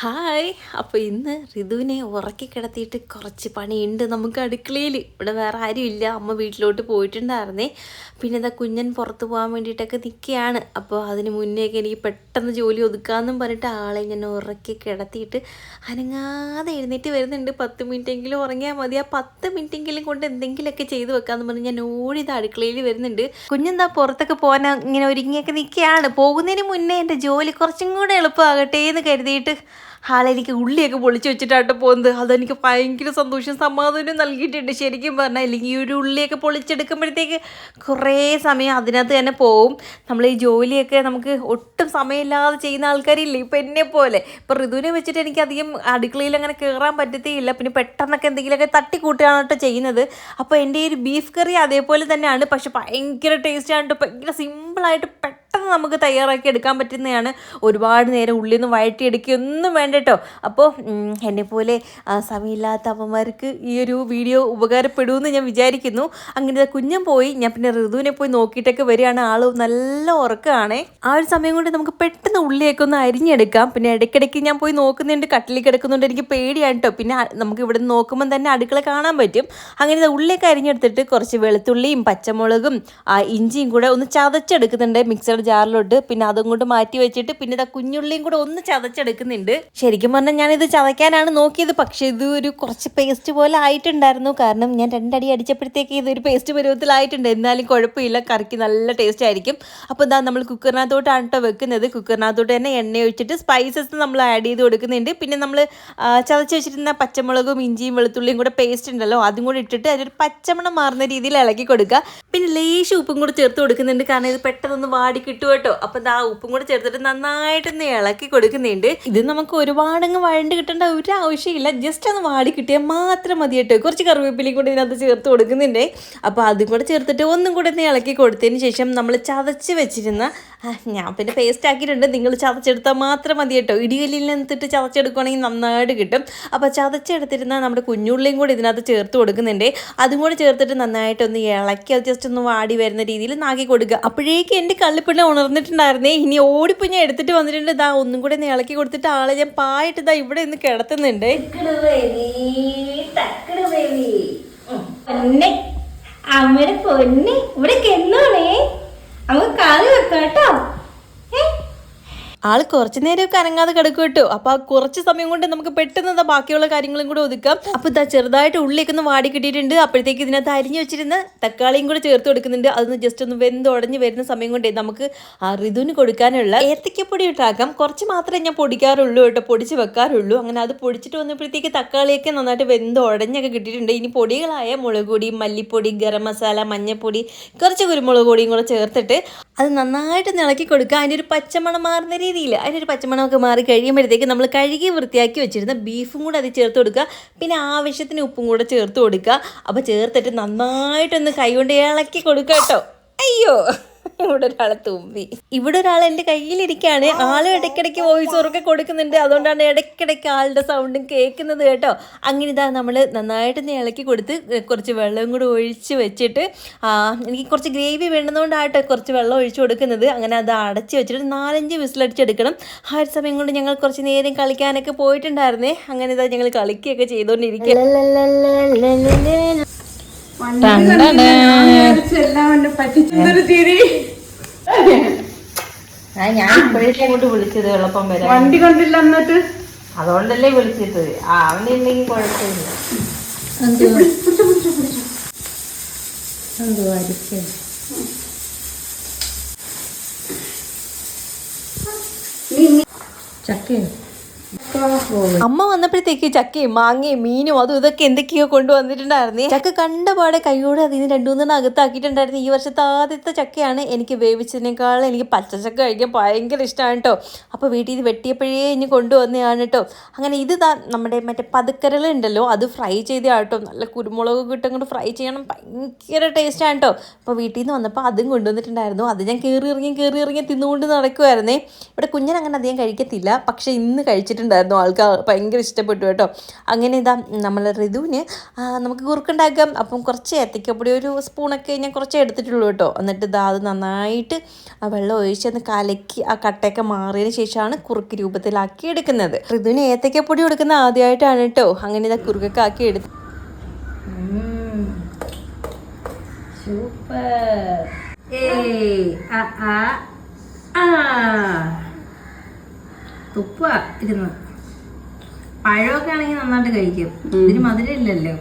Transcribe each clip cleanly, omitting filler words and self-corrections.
Hi. അപ്പോൾ ഇന്ന് ഋതുവിനെ ഉറക്കി കിടത്തിയിട്ട് കുറച്ച് പണിയുണ്ട് നമുക്ക് അടുക്കളയിൽ. ഇവിടെ വേറെ ആരുമില്ല, അമ്മ വീട്ടിലോട്ട് പോയിട്ടുണ്ടായിരുന്നേ. പിന്നെ ഇതാ കുഞ്ഞൻ പുറത്ത് പോകാൻ വേണ്ടിയിട്ടൊക്കെ നിൽക്കുകയാണ്. അപ്പോൾ അതിന് മുന്നേയൊക്കെ എനിക്ക് പെട്ടെന്ന് ജോലി ഒതുക്കാമെന്നും പറഞ്ഞിട്ട് ആളെ ഇങ്ങനെ ഉറക്കി കിടത്തിയിട്ട് അനങ്ങാതെ എഴുന്നേറ്റ് വരുന്നുണ്ട്. 10 മിനിറ്റെങ്കിലും ഉറങ്ങിയാൽ മതി, ആ 10 മിനിറ്റെങ്കിലും കൊണ്ട് എന്തെങ്കിലുമൊക്കെ ചെയ്ത് വെക്കാമെന്ന് പറഞ്ഞ് ഞാൻ ഓടിയത് അടുക്കളയിൽ വരുന്നുണ്ട്. കുഞ്ഞെന്താ പുറത്തൊക്കെ പോകാൻ ഇങ്ങനെ ഒരുങ്ങിയൊക്കെ നിൽക്കുകയാണ്. പോകുന്നതിന് മുന്നേ എൻ്റെ ജോലി കുറച്ചും കൂടെ എളുപ്പമാകട്ടെ എന്ന് കരുതിയിട്ട് ആളെനിക്ക് ഉള്ളിയൊക്കെ പൊളിച്ച് വെച്ചിട്ടാട്ടോ പോകുന്നത്. അതെനിക്ക് ഭയങ്കര സന്തോഷം സമാധാനം നൽകിയിട്ടുണ്ട് ശരിക്കും പറഞ്ഞാൽ. അല്ലെങ്കിൽ ഈ ഒരു ഉള്ളിയൊക്കെ പൊളിച്ചെടുക്കുമ്പോഴത്തേക്ക് കുറേ സമയം അതിനകത്ത് തന്നെ പോവും. നമ്മൾ ഈ ജോലിയൊക്കെ നമുക്ക് ഒട്ടും സമയമില്ലാതെ ചെയ്യുന്ന ആൾക്കാരില്ലേ ഇപ്പം എന്നെ പോലെ. ഇപ്പം ഋതുവിനെ വെച്ചിട്ട് എനിക്ക് അധികം അടുക്കളയിൽ അങ്ങനെ കയറാൻ പറ്റത്തേയില്ല. പിന്നെ പെട്ടെന്നൊക്കെ എന്തെങ്കിലുമൊക്കെ തട്ടിക്കൂട്ടുകയാണ് കേട്ടോ ചെയ്യുന്നത്. അപ്പോൾ എൻ്റെ ഈ ഒരു ബീഫ് കറി അതേപോലെ തന്നെയാണ്, പക്ഷെ ഭയങ്കര ടേസ്റ്റാണ് കേട്ടോ. ഭയങ്കര സിമ്പിളായിട്ട് പെട്ടെന്ന് നമുക്ക് തയ്യാറാക്കി എടുക്കാൻ പറ്റുന്നതാണ്. ഒരുപാട് നേരം ഉള്ളിയൊന്നും വഴറ്റിയെടുക്കുകയൊന്നും വേണ്ട കേട്ടോ. അപ്പോൾ എന്നെപ്പോലെ സമയമില്ലാത്ത അമ്മമാർക്ക് ഈ ഒരു വീഡിയോ ഉപകാരപ്പെടുമെന്ന് ഞാൻ വിചാരിക്കുന്നു. അങ്ങനെ കുഞ്ഞൻ പോയി, ഞാൻ പിന്നെ ഋതുവിനെ പോയി നോക്കിയിട്ടൊക്കെ വരികയാണ്. ആൾ നല്ല ഉറക്കമാണേ. ആ ഒരു സമയം കൊണ്ട് നമുക്ക് പെട്ടെന്ന് ഉള്ളിയൊക്കെ ഒന്ന് അരിഞ്ഞെടുക്കാം. പിന്നെ ഇടയ്ക്കിടയ്ക്ക് ഞാൻ പോയി നോക്കുന്നുണ്ട്, കട്ടിലിൽ കിടക്കുന്നുണ്ട്, എനിക്ക് പേടിയാണ് കേട്ടോ. പിന്നെ നമുക്ക് ഇവിടെ നിന്ന് നോക്കുമ്പോൾ തന്നെ അടുക്കള കാണാൻ പറ്റും. അങ്ങനെ ഉള്ളിയൊക്കെ അരിഞ്ഞെടുത്തിട്ട് കുറച്ച് വെളുത്തുള്ളിയും പച്ചമുളകും ഇഞ്ചിയും കൂടെ ഒന്ന് ചതച്ചെടുക്കുന്നുണ്ട് മിക്സഡ് ജാറിലോട്ട്. പിന്നെ അതും കൊണ്ട് മാറ്റി വെച്ചിട്ട് പിന്നെ ഇതാ കുഞ്ഞുള്ളിയും കൂടെ ഒന്ന് ചതച്ചെടുക്കുന്നുണ്ട്. ശരിക്കും പറഞ്ഞാൽ ഞാനിത് ചതയ്ക്കാനാണ് നോക്കിയത്, പക്ഷേ ഇത് ഒരു കുറച്ച് പേസ്റ്റ് പോലെ ആയിട്ടുണ്ടായിരുന്നു. കാരണം ഞാൻ 2 അടി അടിച്ചപ്പോഴത്തേക്ക് ഇതൊരു പേസ്റ്റ് പരുവത്തിലായിട്ടുണ്ട്. എന്നാലും കുഴപ്പമില്ല, കറിക്ക് നല്ല ടേസ്റ്റ് ആയിരിക്കും. അപ്പോൾ ഇതാ നമ്മൾ കുക്കറിനകത്തോട്ടാണ് കേട്ടോ വെക്കുന്നത്. കുക്കറിനകത്തോട്ട് തന്നെ എണ്ണ ഒഴിച്ചിട്ട് സ്പൈസസ് നമ്മൾ ആഡ് ചെയ്ത് കൊടുക്കുന്നുണ്ട്. പിന്നെ നമ്മൾ ചതച്ച് വെച്ചിരുന്ന പച്ചമുളകും ഇഞ്ചിയും വെളുത്തുള്ളിയും കൂടെ പേസ്റ്റ് ഉണ്ടല്ലോ, അതും കൂടെ ഇട്ടിട്ട് അതൊരു പച്ചമണം മാറുന്ന രീതിയിൽ ഇളക്കി കൊടുക്കുക. പിന്നെ ലേശം ഉപ്പും കൂടെ ചേർത്ത് കൊടുക്കുന്നുണ്ട്, കാരണം ഇത് പെട്ടെന്ന് വാടി കിട്ടും കേട്ടോ. അപ്പം ആ ഉപ്പും കൂടെ ചേർത്തിട്ട് നന്നായിട്ടൊന്ന് ഇളക്കി കൊടുക്കുന്നുണ്ട്. ഇത് നമുക്ക് ഒരുപാടങ്ങ് വഴണ്ട് കിട്ടേണ്ട ഒരു ആവശ്യമില്ല, ജസ്റ്റ് ഒന്ന് വാടി കിട്ടിയാൽ മാത്രം മതി കേട്ടോ. കുറച്ച് കറിവേപ്പിലയും കൂടി ഇതിനകത്ത് ചേർത്ത് കൊടുക്കുന്നുണ്ട്. അപ്പോൾ അതും കൂടെ ചേർത്തിട്ട് ഒന്നും കൂടെ ഒന്ന് ഇളക്കി കൊടുത്തതിന് ശേഷം നമ്മൾ ചതച്ച് വെച്ചിരുന്ന, ഞാൻ പിന്നെ പേസ്റ്റ് ആക്കിയിട്ടുണ്ട്, നിങ്ങൾ ചതച്ചെടുത്താൽ മാത്രം മതി കേട്ടോ. ഇടികല്ലിൽ നിന്നിട്ട് ചതച്ചെടുക്കുകയാണെങ്കിൽ നന്നായിട്ട് കിട്ടും. അപ്പോൾ ചതച്ചെടുത്തിരുന്ന നമ്മുടെ കുഞ്ഞുള്ളിയും കൂടി ഇതിനകത്ത് ചേർത്ത് കൊടുക്കുന്നുണ്ട്. അതും കൂടെ ചേർത്തിട്ട് നന്നായിട്ടൊന്ന് ഇളക്കി അത് ജസ്റ്റ് ഒന്ന് വാടി വരുന്ന രീതിയിൽ നാക്കി കൊടുക്കുക. അപ്പോഴേക്കും എൻ്റെ കള്ളിപ്പിള്ള ഉണർന്നിട്ടുണ്ടായിരുന്നേ. ഇനി ഓടിപ്പോൾ ഞാൻ എടുത്തിട്ട് വന്നിട്ടുണ്ട്. ഇതാ ഒന്നും കൂടെ ഒന്ന് ഇളക്കി കൊടുത്തിട്ട് ആളെ ഞാൻ പായിട്ട് ഇതാ ഇവിടെ ഒന്ന് കിടത്തുന്നുണ്ട്. അമ്മയുടെ പൊന്നെ ഇവിടെ കെന്നാണേ, നമുക്ക് കറി വെക്കാട്ടോ. ആൾ കുറച്ച് നേരമൊക്കെ അനങ്ങാതെ കിടക്കും കേട്ടോ. അപ്പോൾ ആ കുറച്ച് സമയം കൊണ്ട് നമുക്ക് പെട്ടെന്ന് ബാക്കിയുള്ള കാര്യങ്ങളും കൂടെ ഒതുക്കാം. അപ്പോൾ ഇതാ ചെറുതായിട്ട് ഉള്ളിയൊക്കെ ഒന്ന് വാടി കിട്ടിയിട്ടുണ്ട്. അപ്പോഴത്തേക്ക് ഇതിനകത്ത് അരിഞ്ഞു വെച്ചിരുന്ന തക്കാളിയും കൂടെ ചേർത്ത് കൊടുക്കുന്നുണ്ട്. അതൊന്ന് ജസ്റ്റ് ഒന്ന് വെന്തുടഞ്ഞ് വരുന്ന സമയം കൊണ്ടേ നമുക്ക് ആ ഋതുവിന് കൊടുക്കാനുള്ള ഏത്തയ്ക്കപ്പൊടി ഇട്ടാക്കാം. കുറച്ച് മാത്രമേ ഞാൻ പൊടിക്കാറുള്ളൂ കേട്ടോ, പൊടിച്ച് വെക്കാറുള്ളൂ. അങ്ങനെ അത് പൊടിച്ചിട്ട് വന്നപ്പോഴത്തേക്ക് തക്കാളിയൊക്കെ നന്നായിട്ട് വെന്തുടഞ്ഞൊക്കെ കിട്ടിയിട്ടുണ്ട്. ഇനി പൊടികളായ മുളക് പൊടി, മല്ലിപ്പൊടി, ഗരം മസാല, മഞ്ഞൾപ്പൊടി, കുറച്ച് കുരുമുളക് പൊടിയും കൂടെ ചേർത്തിട്ട് അത് നന്നായിട്ട് ഇളക്കി കൊടുക്കുക. അതിൻ്റെ ഒരു പച്ചമണം മാറുന്ന രീതിയിൽ, അതിൻ്റെ ഒരു പച്ചമണമൊക്കെ മാറി കഴിയുമ്പോഴത്തേക്ക് നമ്മൾ കഴുകി വൃത്തിയാക്കി വെച്ചിരുന്ന ബീഫും കൂടെ അത് ചേർത്ത് കൊടുക്കുക. പിന്നെ ആവശ്യത്തിന് ഉപ്പും കൂടെ ചേർത്ത് കൊടുക്കുക. അപ്പോൾ ചേർത്തിട്ട് നന്നായിട്ടൊന്ന് കൈകൊണ്ട് ഇളക്കി കൊടുക്കുക കേട്ടോ. അയ്യോ, ഇവിടെ ഒരാൾ തുമ്പി. ഇവിടെ ഒരാൾ എൻ്റെ കയ്യിലിരിക്കുകയാണ്. ആളും ഇടയ്ക്കിടയ്ക്ക് വോയിസ് ഓവറൊക്കെ കൊടുക്കുന്നുണ്ട്, അതുകൊണ്ടാണ് ഇടയ്ക്കിടയ്ക്ക് ആളുടെ സൗണ്ടും കേൾക്കുന്നത് കേട്ടോ. അങ്ങനെ ഇതാ നമ്മൾ നന്നായിട്ട് ഇളക്കി കൊടുത്ത് കുറച്ച് വെള്ളം കൂടെ ഒഴിച്ച് വെച്ചിട്ട്, എനിക്ക് കുറച്ച് ഗ്രേവി വേണ്ടുന്നതുകൊണ്ടായിട്ട് കുറച്ച് വെള്ളം ഒഴിച്ച് കൊടുക്കുന്നത്. അങ്ങനെ അത് അടച്ച് വെച്ചിട്ട് 4-5 വിസിലടിച്ചെടുക്കണം. ആ ഒരു സമയം കൊണ്ട് ഞങ്ങൾ കുറച്ച് നേരം കളിക്കാനൊക്കെ പോയിട്ടുണ്ടായിരുന്നേ. അങ്ങനെ ഇതാ ഞങ്ങൾ കളിക്കുകയൊക്കെ ചെയ്തുകൊണ്ടിരിക്കുക. ഞാൻ ഇപ്പോഴേക്കും അങ്ങോട്ട് വിളിച്ചത് എളുപ്പം വരാം. വണ്ടി കൊണ്ടില്ല എന്നിട്ട് അതുകൊണ്ടല്ലേ വിളിച്ചത്. അവനുണ്ടെങ്കിൽ കുഴപ്പമില്ല. ചക്കയോ? അമ്മ വന്നപ്പോഴത്തേക്ക് ചക്കയും മാങ്ങയും മീനും അതും ഇതൊക്കെ എന്തൊക്കെയോ കൊണ്ടുവന്നിട്ടുണ്ടായിരുന്നേ. ചക്ക കണ്ടപാടെ കൈയോടെ അതിന് 2-3 അകത്താക്കിയിട്ടുണ്ടായിരുന്നു. ഈ വർഷത്തെ ആദ്യത്തെ ചക്കയാണ്. എനിക്ക് വേവിച്ചതിനേക്കാളും എനിക്ക് പച്ചച്ചക്ക കഴിക്കാൻ ഭയങ്കര ഇഷ്ടമാണ് കേട്ടോ. അപ്പോൾ വീട്ടിൽ ഇത് വെട്ടിയപ്പോഴേ ഇനി കൊണ്ടുവന്നതാണ് കേട്ടോ. അങ്ങനെ ഇത് നമ്മുടെ മറ്റേ പതുക്കരളുണ്ടല്ലോ, അത് ഫ്രൈ ചെയ്തതാണ് കേട്ടോ. നല്ല കുരുമുളക് കിട്ടും കൊണ്ട് ഫ്രൈ ചെയ്യണം, ഭയങ്കര ടേസ്റ്റാണ് കേട്ടോ. അപ്പോൾ വീട്ടിൽ നിന്ന് വന്നപ്പോൾ അതും കൊണ്ടുവന്നിട്ടുണ്ടായിരുന്നു. അത് ഞാൻ കയറി ഇറങ്ങി തിന്നുകൊണ്ട് നടക്കുമായിരുന്നേ. ഇവിടെ കുഞ്ഞൻ അങ്ങനെ അധികം കഴിക്കത്തില്ല, പക്ഷേ ഇന്ന് കഴിച്ചിട്ടുണ്ട് കൊടുത്തിട്ടുണ്ടായിരുന്നു. ആൾക്ക് ഭയങ്കര ഇഷ്ടപ്പെട്ടു കേട്ടോ. അങ്ങനെ ഇതാ നമ്മൾ ഋതുവിന് നമുക്ക് കുറുക്കുണ്ടാക്കാം. അപ്പം കുറച്ച് ഏത്തയ്ക്കപ്പൊടി ഒരു സ്പൂണൊക്കെ ഞാൻ കുറച്ച് എടുത്തിട്ടുള്ളൂ കേട്ടോ. എന്നിട്ട് ഇതാ അത് നന്നായിട്ട് വെള്ളം ഒഴിച്ചൊന്ന് കലക്കി ആ കട്ടയൊക്കെ മാറിയതിന് ശേഷമാണ് കുറുക്ക് രൂപത്തിലാക്കി എടുക്കുന്നത്. ഋതുവിന് ഏത്തയ്ക്കപ്പൊടി കൊടുക്കുന്ന ആദ്യമായിട്ടാണ് കേട്ടോ. അങ്ങനെ ഇതാ കുറുക്കൊക്കെ ആക്കി എടുത്ത് സൂപ്പർ. തുപ്പ ഇരുന്ന് പഴമൊക്കെ ആണെങ്കിൽ നന്നായിട്ട് കഴിക്കും. ഇതിന് മധുരം ഇല്ലല്ലോ.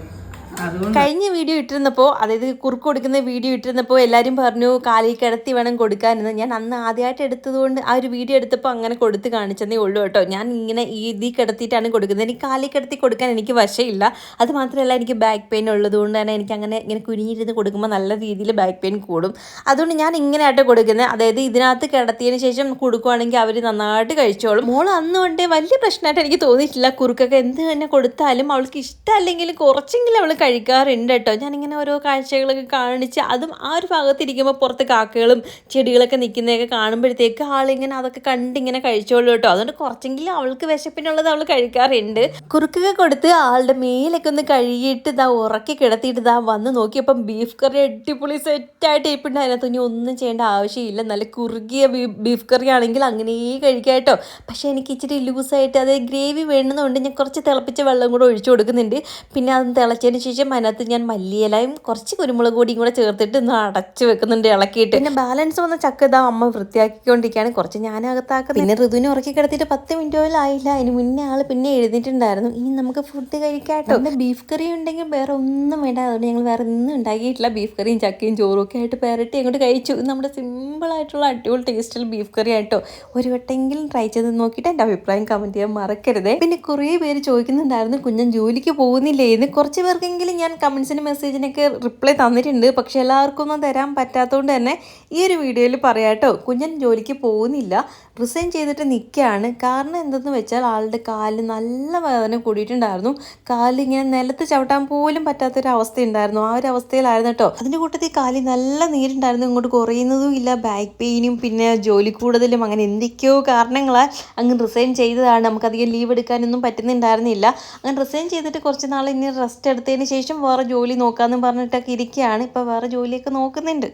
കഴിഞ്ഞ വീഡിയോ ഇട്ടിരുന്നപ്പോൾ, അതായത് കുറുക്ക് കൊടുക്കുന്ന വീഡിയോ ഇട്ടിരുന്നപ്പോൾ എല്ലാവരും പറഞ്ഞു കാലിൽ കിടത്തി വേണം കൊടുക്കാനെന്ന്. ഞാൻ അന്ന് ആദ്യമായിട്ട് എടുത്തതുകൊണ്ട് ആ ഒരു വീഡിയോ എടുത്തപ്പോൾ അങ്ങനെ കൊടുത്ത് കാണിച്ചതേ ഉള്ളൂ കേട്ടോ. ഞാൻ ഇങ്ങനെ ഇതിൽ കിടത്തിയിട്ടാണ് കൊടുക്കുന്നത്. എനിക്ക് കാലിൽ കിടത്തി കൊടുക്കാൻ എനിക്ക് വശമില്ല. അത് മാത്രമല്ല എനിക്ക് ബാക്ക് പെയിൻ ഉള്ളതുകൊണ്ട് തന്നെ എനിക്ക് അങ്ങനെ ഇങ്ങനെ കുനിഞ്ഞിരുന്ന് കൊടുക്കുമ്പോൾ നല്ല രീതിയിൽ ബാക്ക് പെയിൻ കൂടും. അതുകൊണ്ട് ഞാൻ ഇങ്ങനെയായിട്ട് കൊടുക്കുന്നത്. അതായത് ഇതിനകത്ത് കിടത്തിയതിന് ശേഷം കൊടുക്കുവാണെങ്കിൽ അവർ നന്നായിട്ട് കഴിച്ചോളും. മോൾ അന്ന് കൊണ്ടേ വലിയ പ്രശ്നമായിട്ട് എനിക്ക് തോന്നിയിട്ടില്ല. കുറുക്കൊക്കെ എന്ത് തന്നെ കൊടുത്താലും അവൾക്ക് ഇഷ്ടമല്ലെങ്കിലും കുറച്ചെങ്കിലും അവൾ കഴിക്കാറുണ്ട് കേട്ടോ. ഞാനിങ്ങനെ ഓരോ കാഴ്ചകളൊക്കെ കാണിച്ച് അതും ആ ഒരു ഭാഗത്തിരിക്കുമ്പോൾ പുറത്ത് കാക്കകളും ചെടികളൊക്കെ നിൽക്കുന്നതൊക്കെ കാണുമ്പോഴത്തേക്ക് ആളിങ്ങനെ അതൊക്കെ കണ്ടിങ്ങനെ കഴിച്ചോളൂ കേട്ടോ. അതുകൊണ്ട് കുറച്ചെങ്കിലും അവൾക്ക് വിശപ്പിനുള്ളത് അവൾ കഴിക്കാറുണ്ട്. കുറുക്കൊക്കെ കൊടുത്ത് ആളുടെ മേലൊക്കെ ഒന്ന് കഴുകിയിട്ട് ഇതാ ഉറക്കി കിടത്തിയിട്ട് ഇതാ വന്ന് നോക്കിയപ്പം ബീഫ് കറി അടിപൊളി സെറ്റായിട്ട് ഇരിപ്പുണ്ട്. അതിനകത്ത് ഇനി ഒന്നും ചെയ്യേണ്ട ആവശ്യമില്ല. നല്ല കുറുകിയ ബീഫ് കറി ആണെങ്കിൽ അങ്ങനെ കഴിക്കാം കേട്ടോ. പക്ഷേ എനിക്ക് ഇച്ചിരി ലൂസായിട്ട് അത് ഗ്രേവി വേണമെന്നുകൊണ്ട് ഞാൻ കുറച്ച് തിളപ്പിച്ച വെള്ളം കൂടെ ഒഴിച്ചു കൊടുക്കുന്നുണ്ട്. പിന്നെ അത് തിളച്ചതിന് ശേഷം അതിനകത്ത് ഞാൻ മല്ലിയിലയും കുറച്ച് കുരുമുളക് പൊടിയും കൂടെ ചേർത്തിട്ട് ഒന്ന് അടച്ച് വെക്കുന്നുണ്ട് ഇളക്കിയിട്ട്. പിന്നെ ബാലൻസ് വന്ന ചക്ക ഇതാ അമ്മ വൃത്തിയാക്കിക്കൊണ്ടിരിക്കുകയാണ്. കുറച്ച് ഞാനകത്താക്കുന്നത്. പിന്നെ ഋതുവിനെ ഉറക്കി കിടത്തിയിട്ട് 10 മിനിറ്റ് പോലും ആയില്ല. അതിന് മുന്നേ ആൾ പിന്നെ എഴുതിയിട്ടുണ്ടായിരുന്നു. ഇനി നമുക്ക് ഫുഡ് കഴിക്കാട്ടോ. പിന്നെ ബീഫ് കറി ഉണ്ടെങ്കിൽ വേറെ ഒന്നും വേണ്ട. അതുകൊണ്ട് ഞങ്ങൾ വേറെ ഒന്നും ഉണ്ടാക്കിയിട്ടില്ല. ബീഫ് കറിയും ചക്കയും ചോറും ഒക്കെ ആയിട്ട് പേരട്ടി അങ്ങോട്ട് കഴിച്ചു. ഇത് നമ്മുടെ സിമ്പിളായിട്ടുള്ള അടിപൊളി ടേസ്റ്റിൽ ബീഫ് കറി ആയിട്ടോ. ഒരു വട്ടെങ്കിലും ട്രൈ ചെയ്ത് നോക്കിയിട്ട് എൻ്റെ അഭിപ്രായം കമൻറ്റ് ചെയ്യാൻ മറക്കരുത്. പിന്നെ കുറേ പേര് ചോദിക്കുന്നുണ്ടായിരുന്നു കുഞ്ഞൻ ജോലിക്ക് പോകുന്നില്ലേ എന്ന്. കുറച്ച് പേർക്കെങ്കിലും ഞാൻ കമൻസിന് മെസ്സേജിനൊക്കെ റിപ്ലൈ തന്നിട്ടുണ്ട്. പക്ഷെ എല്ലാവർക്കും ഒന്നും തരാൻ പറ്റാത്തതുകൊണ്ട് തന്നെ ഈ ഒരു വീഡിയോയിൽ പറയാം കേട്ടോ. കുഞ്ഞൻ ജോലിക്ക് പോകുന്നില്ല, റിസൈൻ ചെയ്തിട്ട് നിൽക്കുകയാണ്. കാരണം എന്തെന്ന് വെച്ചാൽ ആളുടെ കാലിൽ നല്ല വേദന കൂടിയിട്ടുണ്ടായിരുന്നു. കാലിങ്ങനെ നിലത്ത് ചവിട്ടാൻ പോലും പറ്റാത്തൊരവസ്ഥ ഉണ്ടായിരുന്നു. ആ ഒരു അവസ്ഥയിലായിരുന്നു കേട്ടോ. അതിൻ്റെ കൂട്ടത്തിൽ കാലിൽ നല്ല നീരുണ്ടായിരുന്നു. ഇങ്ങോട്ട് കുറയുന്നതും ഇല്ല. ബാക്ക് പെയിനും പിന്നെ ജോലി കൂടുതലും അങ്ങനെ എന്തൊക്കെയോ കാരണങ്ങളാൽ അങ്ങ് റിസൈൻ ചെയ്തതാണ്. നമുക്കധികം ലീവ് എടുക്കാനൊന്നും പറ്റുന്നുണ്ടായിരുന്നില്ല. അങ്ങനെ റിസൈൻ ചെയ്തിട്ട് കുറച്ച് നാൾ ഇനി റെസ്റ്റ് എടുത്തതിന് ശേഷം വേറെ ജോലി നോക്കാമെന്ന് പറഞ്ഞിട്ടൊക്കെ ഇരിക്കുകയാണ്. ഇപ്പൊ വേറെ ജോലിയൊക്കെ നോക്കുന്നുണ്ട്.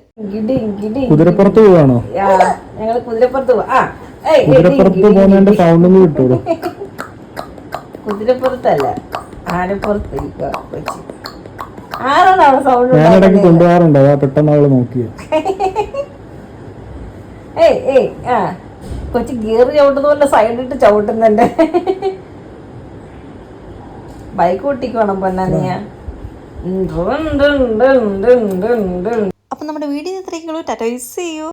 കുതിരപ്പുറത്ത് പോവാണോ? ഞങ്ങൾ കുതിരപ്പുറത്ത് പോവാ. കുതിരപ്പുറത്ത് പോകുന്നതിന്റെ സൗണ്ട് ഒന്ന് കിട്ടൂടോ? കുതിരപ്പുറത്തല്ല, ആനപ്പുറത്ത്. ആരാണ് അവിടെ സൗണ്ട്? ഞാനിടയ്ക്ക് കൊണ്ടുപോകാറുണ്ട്. അതാ പെട്ടെന്ന് അവള് നോക്കിയ. കൊച്ചു ഗിയർ ചവിട്ടുന്ന പോലെ സൈഡിട്ട് ചവിട്ടുന്നുണ്ട്. ബൈക്ക് ഓട്ടിക്കോണം പൊന്നാനിയ. അപ്പം നമ്മുടെ വീഡിയോ ഇത്രയൊക്കെയുള്ളൂ. Tata, see U.